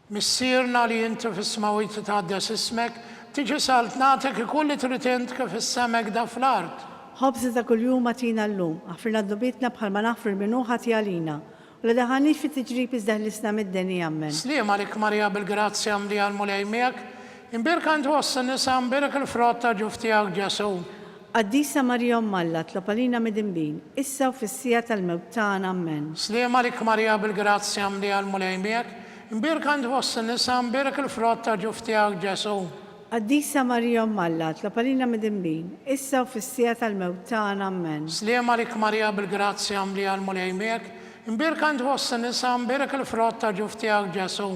Missierna li inti fis-sma u titħaddas ismek, tiġi saltnatek ikolli trid int kif is-semek da fl-art. Ħobża ta' kuljum atina llum, għafrina d-dubitna bħalma naħfru l-minuħa tiegħalina, u la daħanix fit-tiġrib iżda ħlisna mid-deni ammen. Slima lik Marja bil-grazzja mli għal-mulejmiek, imbirka ndħoss nisa imbirek il-frott ta' ġuf tiegħek Ġesu. Qaddisa Marja Alla, tlapalina mid-imbin, issa u fis-sija tal-mewt tagħna ammen. Slima lik Marja bil-grazzja mli għal-mulejmiek, imbirka ndħoss nisa imbirek il-frott ta' ġuf tiegħek Ġesu. Qaddisa Marja Alla, tlapalina mid-imbin, issa u fis-sija tal-mewt tagħna ammen. Slima lik Marja bil-grazzja mli għal-mulejmiek, imbirka ndħoss nisa imbirek il-frott ta' ġuf tiegħek Ġesu.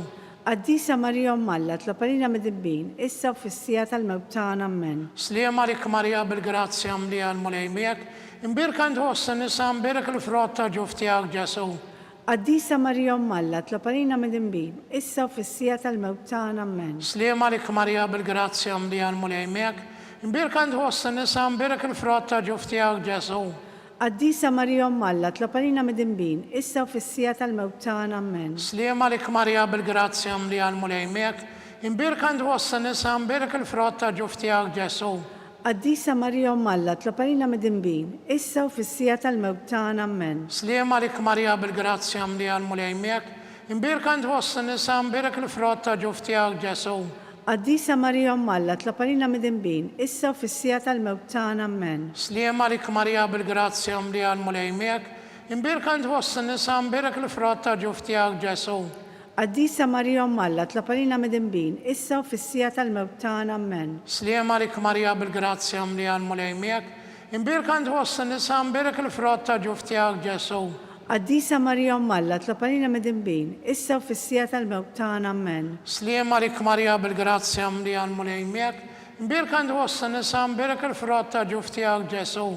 Qaddisa Marja Alla, tlapalina mid-imbin, issa u fis-sija tal-mewt tagħna ammen. Slima lik Marja bil-grazzja mli għal-mulejmiek, imbirka ndħoss nisa imbirek il-frott ta' ġuf tiegħek Ġesu. Qaddisa Marja Alla, tlapalina mid-imbin, issa u fis-sija tal-mewt tagħna ammen. Slima lik Marja bil-grazzja mli għal-mulejmiek, imbirka ndħoss nisa imbirek il-frott ta' ġuf tiegħek Ġesu. Qaddisa Marja Alla, tlapalina mid-imbin, issa u fis-sija tal-mewt tagħna ammen. Slima lik Marja bil-grazzja mli għal-mulejmiek, imbirka ndħoss nisa imbirek il-frott ta' ġuf tiegħek Ġesu. Qaddisa Marja Alla, tlapalina mid-imbin, issa u fis-sija tal-mewt tagħna ammen. Slima lik Marja bil-grazzja mli għal-mulejmiek, imbirka ndħoss nisa imbirek il-frott ta' ġuf tiegħek Ġesu. Qaddisa Marja Alla, tlapalina mid-imbin, issa u fis-sija tal-mewt tagħna ammen. Slima lik Marja bil-grazzja mli għal-mulejmiek, imbirka ndħoss nisa imbirek il-frott ta' ġuf tiegħek Ġesu. Qaddisa Marja Alla, tlapalina mid-imbin, issa u fis-sija tal-mewt tagħna ammen. Slima lik Marja bil-grazzja mli għal-mulejmiek, imbirka ndħoss nisa imbirek il-frott ta' ġuf tiegħek Ġesu. Qaddisa Marja Alla, tlapalina mid-imbin, issa u fis-sija tal-mewt tagħna ammen. Slima lik Marja bil-grazzja mli għal-mulejmiek, imbirka ndħoss nisa imbirek il-frott ta' ġuf tiegħek Ġesu.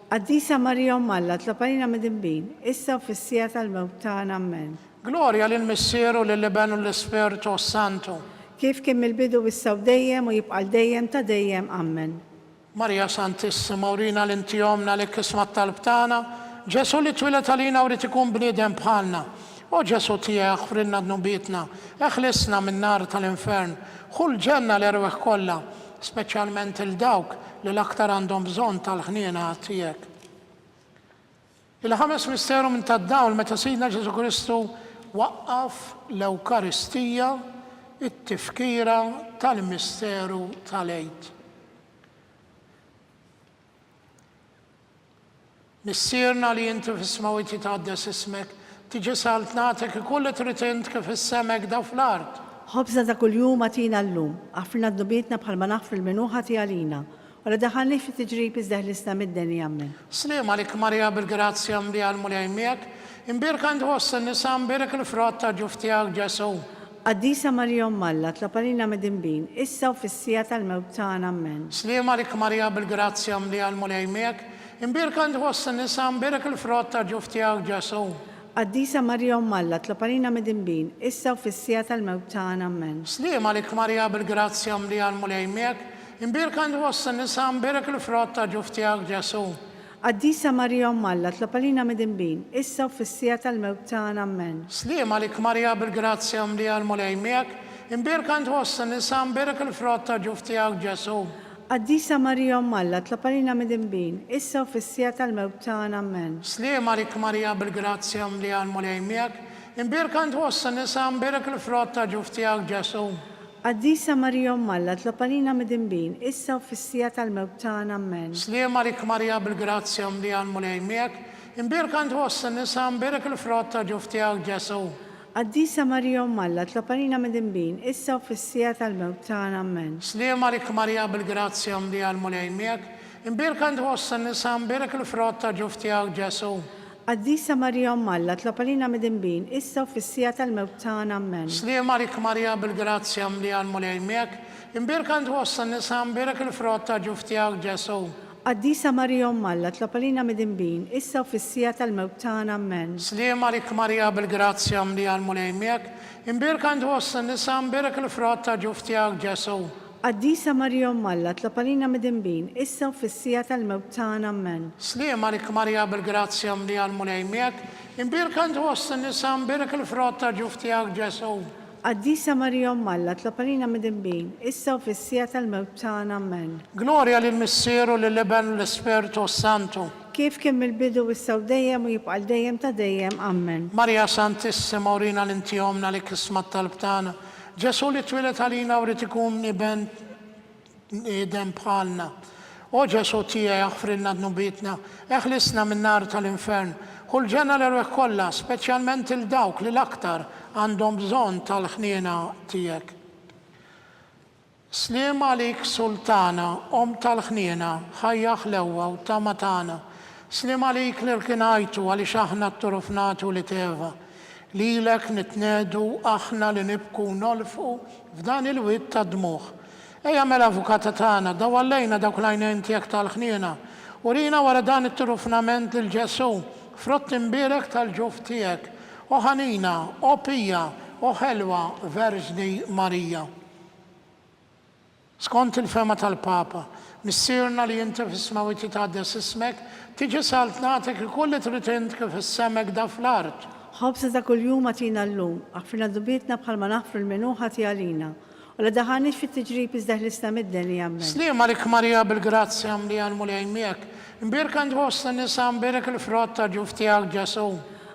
Qaddisa Marija Alla, tlapalina mid-dinbin, issa u fis-sija tal-mewt tagħna, Amen. Gloria lill-Missieru lill-Iben u l-Ispirtu Santu. Kif kien mill-bidu issa u dejjem u jibqa' dejjem ta' dejjem, Amen. Marja Santissima, urina l-intijomna li kismat tal-btana, Ġesu li twilet għalina u ikun bniedem bħalna. O Ġesu tiegħek ħfrinna dnubitna, eħlisna min-nar tal-infern, ħul ġenna l-erweħ kollha, speċjalment il-dawk li l-aktar għandhom bżonn tal-ħniena tiegħek. Il-ħames misteru minn tad-dawl meta Sidna Ġesu Kristu waqqaf l-Ewkaristija, it-tifkira tal-misteru tal-Eid. Missierna li inti fis-smawiti taqaddes ismek, tiġi salt nagħtek kull trid int kif is-semek da fl-art. Ħobża ta' kuljum għatina llum, għafrina d-dubietna bħalma naħfru l-minuħa tiegħalina, wara daħalni fit-tiġrib iżdeħlisna mid-deni, Amen. Slim għalik Marja bil-grazzja mlija l-mulej miegħek, imbirk għand ħossa nisa imbirk il-frott ta' ġuf tiegħek Ġesu. Qaddisa Marija Alla, tlapalina mid-dinbin, issa u fis-sija tal-mewt tagħna, Amen. Slim għalik Marja bil-grazzja mlija l-mulej miegħek, imbirk għand ħossa nisa imbirk il-frott ta' ġuf tiegħek Ġesu. Qaddisa Marija Alla, tlapalina mid-dinbin, issa u fis-sija tal-mewt tagħna, Amen. Slim għalik Marja bil-grazzja mlija l-mulej miegħek, imbirk għand ħossa nisa imbirk il-frott ta' ġuf tiegħek Ġesu. Qaddisa Marija Alla, tlapalina mid-dinbin, issa u fis-sija tal-mewt tagħna, Amen. Slim għalik Marja bil-grazzja mlija l-mulej miegħek, imbirk għand ħossa nisa imbirk il-frott ta' ġuf tiegħek Ġesu. Qaddisa Marija Alla, tlapalina mid-dinbin, issa u fis-sija tal-mewt tagħna, Amen. Slim għalik Marja bil-grazzja mlija l-mulej miegħek, imbirk għand ħossa nisa imbirk il-frott ta' ġuf tiegħek Ġesu. Qaddisa Marija Alla, tlapalina mid-dinbin, issa u fis-sija tal-mewt tagħna, Amen. Slim għalik Marja bil-grazzja mlija l-mulej miegħek, imbirk għand ħossa nisa imbirk il-frott ta' ġuf tiegħek Ġesu. Qaddisa Marija Alla, tlapalina mid-dinbin, issa u fis-sija tal-mewt tagħna, Amen. Slim għalik Marja bil-grazzja mlija l-mulej miegħek, imbirk għand ħossa nisa imbirk il-frott ta' ġuf tiegħek Ġesu. Qaddisa Marija Alla, tlapalina mid-dinbin, issa u fis-sija tal-mewt tagħna, Amen. Slim għalik Marja bil-grazzja mlija l-mulej miegħek, imbirk għand ħossa nisa imbirk il-frott ta' ġuf tiegħek Ġesu. Qaddisa Marija Alla, tlapalina mid-dinbin, issa u fis-sija tal-mewt tagħna, Amen. Slim għalik Marja bil-grazzja mlija l-mulej miegħek, imbirk għand ħossa nisa imbirk il-frott ta' ġuf tiegħek Ġesu. Qaddisa Marija Alla, tlapalina mid-dinbin, issa u fis-sija tal-mewt tagħna, Amen. Slim għalik Marja bil-grazzja mlija l-mulej miegħek, imbirk għand ħossa nisa imbirk il-frott ta' ġuf tiegħek Ġesu. Qaddisa Marija Alla, tlapalina mid-dinbin, issa u fis-sija tal-mewt tagħna, Amen. Gloria lill-Missieru lill-Iben u l-Ispirtu Santu. Kif kien mill-bidu issa u dejjem u jibqa' dejjem ta' dejjem, Amen. Marja Santissima, urina l-intijomna li kismat tal-btana, Ġesu li twilet għalina u rrid ikun bniedem bħalna. O Ġesu tiegħek ħfrinna dnubitna, eħlisna min-nar tal-infern, ħul ġenna l-erweħ kollha, speċjalment il-dawk li l-aktar għandhom bżonn tal-ħniena tiegħek. Slim għalik Sultana, tal-ħniena, ħajja ħlewwa u ta' matana. Slim għalik l-irkinajtu għaliex aħna t-turufnatu li teva. Lilek nitnedu aħna li nibku nolfu f'dan il-wit ta' dmuħ. Ejja mela avukata tagħna, dawallejna dawk l-għajnejn tiegħek tal-ħniena. Urina wara dan it-turufnament lil Ġesu, frott imbirek tal-ġuf tiegħek. O ħanina, o pija, o ħelwa Verġni Marija. Skont il-fema tal-Papa, missierna li inti fis-smawiti taqaddes ismek, tiġi salt nagħtek kull trid int kif is-semek da fl-art. Ħobża ta' kuljum għatina llum, għafrina d-dubietna bħalma naħfru l-minuħa tiegħalina, u la daħalniex fit-tiġrib iżdeħlisna mid-deni, Amen. Slim għalik Marja bil-grazzja mlija l-mulej miegħek, imbirk għand ħossa nisa imbirk il-frott ta' ġuf tiegħek Ġesu.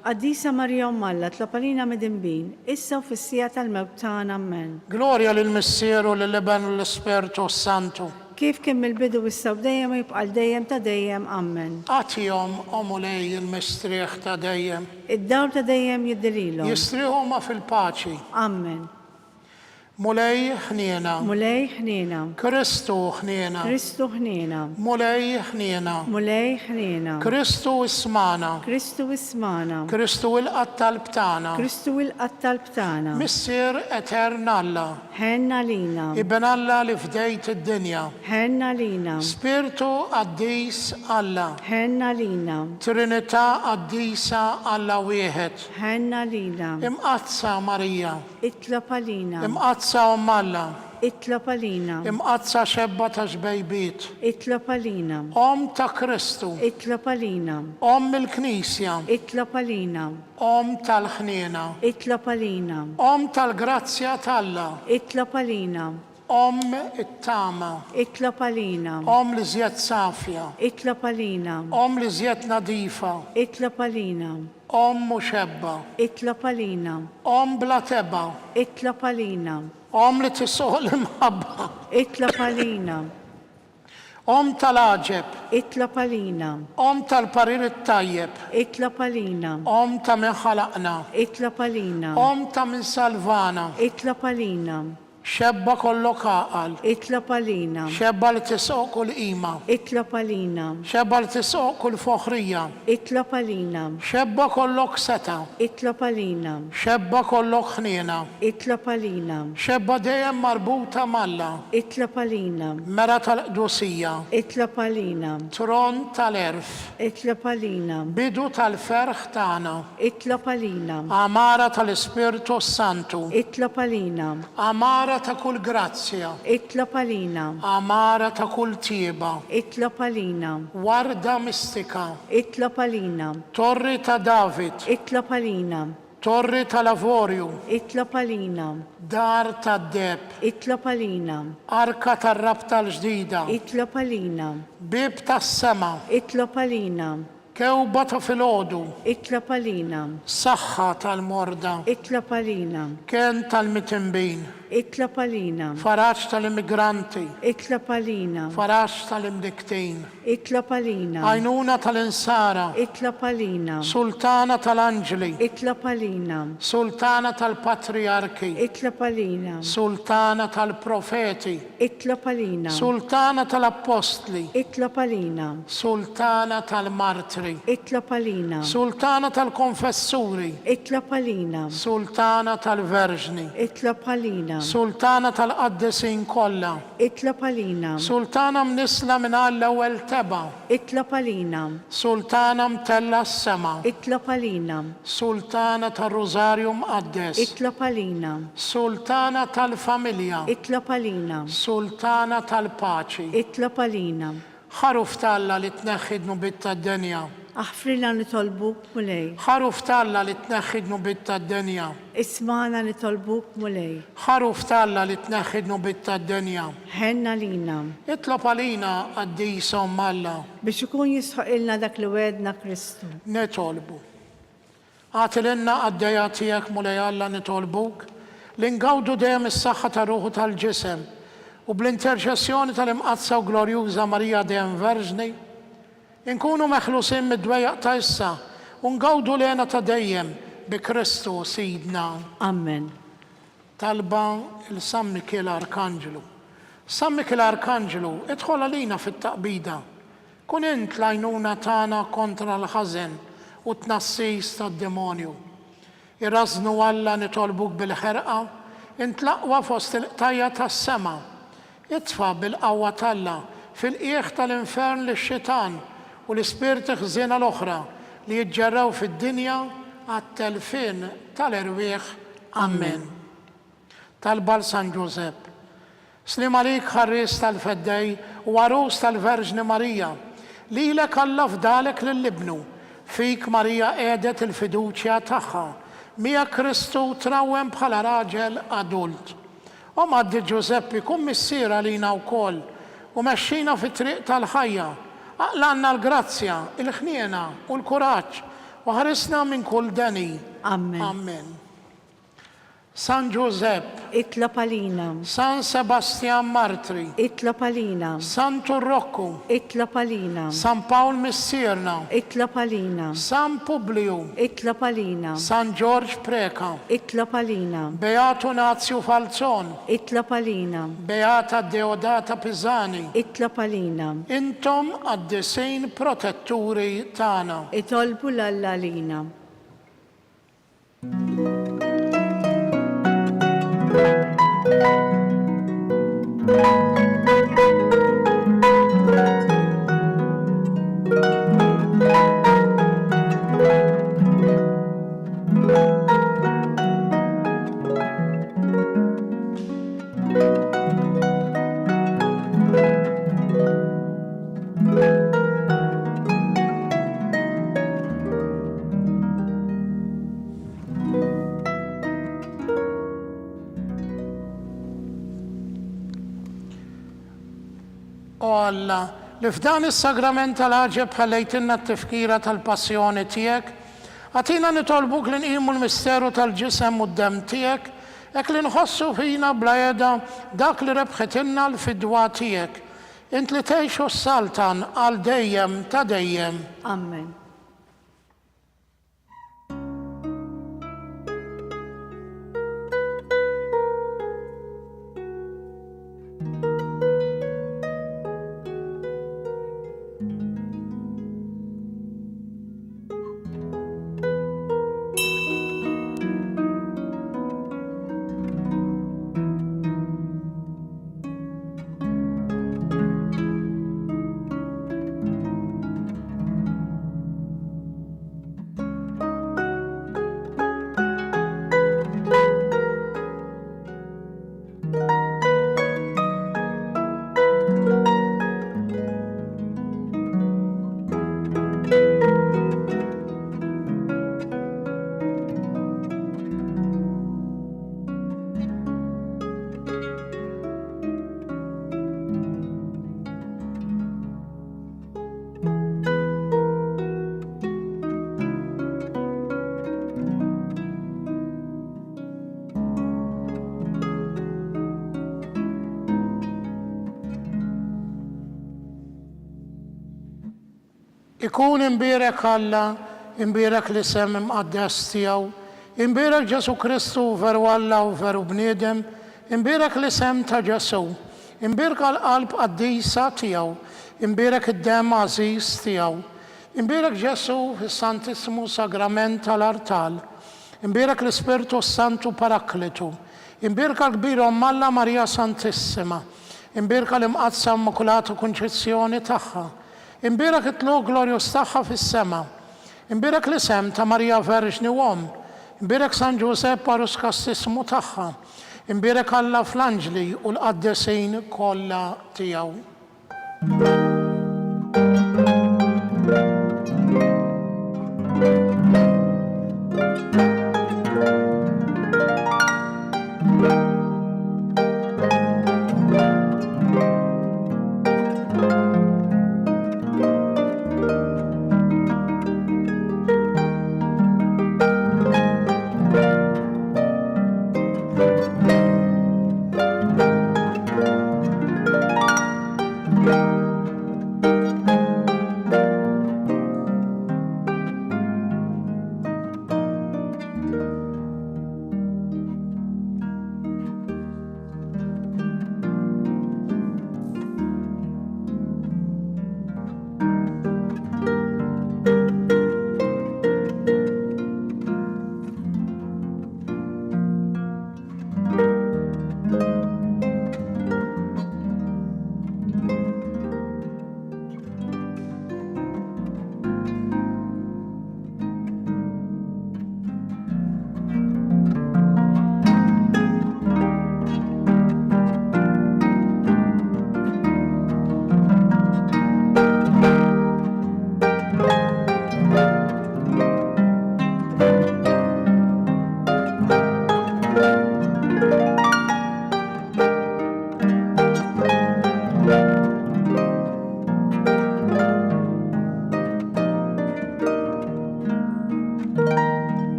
Qaddisa Marija Alla, tlapalina mid-dinbin, issa u fis-sija tal-mewt tagħna, Amen. Gloria lill-Missieru lill-Iben u l-Ispirtu Santu. Kif kien mill-bidu issa u dejjem u jibqa' dejjem ta' dejjem, Amen. Għatihom mulej il-mistrieħ ta' dejjem. Id-dawl ta' dejjem jiddirilhom. Jistrieħu ma fil-paċi. Amen. مولاي حنينا مولاي حنينا كريستو حنينا كريستو حنينا مولاي حنينا مولاي حنينا كريستو اسمعنا كريستو اسمعنا كريستو القتل بتاعنا كريستو القتل بتاعنا مسير اترنالا هنا لينا ابن الله لفدية الدنيا هنا لينا سبيرتو قديس الله هنا لينا ترينيتا قديسة الله ويهت هنا لينا امقصة ماريا اطلب لينا امقصة ام الله اطلب لينا امقصة شبة تشبيبيت اطلب لينا ام تكريستو اطلب لينا ام الكنيسيا اطلب لينا ام تالخنينا اطلب لينا ام تالغراتسيا تالا اطلب لينا ام التامة اطلب لينا ام لزيت صافية اطلب لينا ام لزيت نظيفة اطلب لينا ام مشبة اطلب لينا ام بلا تبا اطلب لينا ام لتسوق المحبة اطلب لينا ام تلاجب اطلب لينا ام تالبرير الطيب اطلب لينا ام تمن خلقنا اطلب لينا ام تمن سلفانا اطلب لينا شبة كله قائل اطلب لينا شبة لتسوق كل قيمة اطلب لينا شبة لتسوق كل فخرية اطلب لينا شبة كله كستا اطلب لينا شبة كله خنينة اطلب لينا شبة دايم مربوطة ملا اطلب لينا مرة القدوسية اطلب لينا ترون تالرف اطلب لينا بدو تالفرخ تانا اطلب لينا أمارة الاسبيرتو سانتو اطلب لينا أمارة كل جراتسيا اطلب لينا أمارة كل تيبة اطلب لينا وردة مستيكا اطلب لينا توري دافيد اطلب لينا توري لافوريو اطلب لينا دار الدب اطلب لينا أركة الربطة الجديدة اطلب لينا بيب السما اطلب لينا كوبة في الأودو اطلب لينا صحة المرضى اطلب لينا كانت المتنبين اطلب لينا فراش الميجرانتي اطلب لينا فراش المدكتين اطلب لينا عينونة الإنسارة اطلب لينا سلطانة الأنجلي اطلب لينا سلطانة البطريركي اطلب لينا سلطانة البروفيتي اطلب لينا سلطانة الأبوستلي اطلب لينا سلطانة المارتري اطلب لينا سلطانة الكونفسوري اطلب لينا سلطانة الفيرجني اطلب لينا سلطانة القدسين كلها اطلب لينا سلطانة منسلة من الأول تبع اطلب لينا سلطانة متلة السما اطلب لينا سلطانة الروزاريو مقدس اطلب لينا سلطانة الفاميليا اطلب لينا سلطانة الباتشي اطلب لينا خروف تالا لتنخد نبت الدنيا احفرنا نطلبوك مولاي خروف تالا لتنخد نبت الدنيا اسمعنا نطلبوك مولاي خروف تالا لتنخد نبت الدنيا هنا لينا اطلب علينا قديس أم الله باش يكون يسحق لنا داك لوادنا كريستو نطلبه عاتلنا قدياتيك مولاي الله نطلبوك لنقودوا دايم الصحة الروح الجسم وبالانترشاسيون المقدسة وغلوريوزا ماريا دايم فيرجني نكونوا مخلوصين من الدويق تايسا ونقودوا لنا تديم بكريستو سيدنا امين. طلبا لسمك الاركانجلو سمك الاركانجلو ادخل علينا في التقبيدة كن انت لينونة تانا كونترا الحزن وتنصيص الديمونيو يرزنوا ولا نطلبوك بالحرقة انت لقوة فوسط القطية السما ادفع بالقوة تلا في الإيخ الانفرن للشيطان والسبيرت خزينة الأخرى ليتجروا في الدنيا التلفين تالرويخ أمين. تالبال سان جوزيب سليم عليك خريس تالفدي وعروس تالفرجن ماريا ليلك الله فدالك للبنو فيك ماريا ايدت الفدوشيا تخا ميا كريستو تروم بخلا راجل أدولت ومد جوزيبي كم السيرة لينا وكل ومشينا في طريق الحياة أقلعنا الجراتسيا الخنينة والكراج وهرسنا من كل دني امين. آمين. San Giuseppe, اطلب علينا San Sebastian Martri, اطلب علينا San Turrocco, اطلب علينا San Paul Messirna, اطلب علينا San Publio, اطلب علينا San George Preca, اطلب علينا Beato Nazio Falzon, اطلب علينا Beata Deodata Pisani, اطلب علينا intom għad-disejn protetturi tagħna. اطلبوا لله علينا. O Alla, li f'dan is-sagrament tal-ħaġeb ħallejtinna t-tifkira tal-passjoni tiegħek, għatina nitolbuk li nqimu l-misteru tal-ġisem u d-dem tiegħek, hekk li nħossu fina bla jeda dak li rebħetilna l-fidwa tiegħek. Int li tgħixu s-saltan għal dejjem ta' dejjem. Amen. Ikun imbierek Alla, imbierek li sem imqaddes tiegħu, imbierek Ġesu Kristu veru Alla u veru bniedem, imbierek li sem ta' Ġesu, imbierek għal-qalb qaddisa tiegħu, imbierek id-dem għażiż tiegħu, imbierek Ġesu fis-Santissimu Sagrament tal-Artal, imbierek l-Ispirtu Santu Paraklitu, imbierek għal-kbir Omm Alla Marija Santissima, imbierek għal-imqadsa Immakulata Kunċizzjoni tagħha, imbierek it-tlu glorjus tagħha fis-sema, imbierek l-isem ta' Marija Verġni Uomm, imbierek San Giuseppe Parus Kastissimu tagħha, imbierek Alla fl-Anġli u l-qaddesin kollha tiegħu.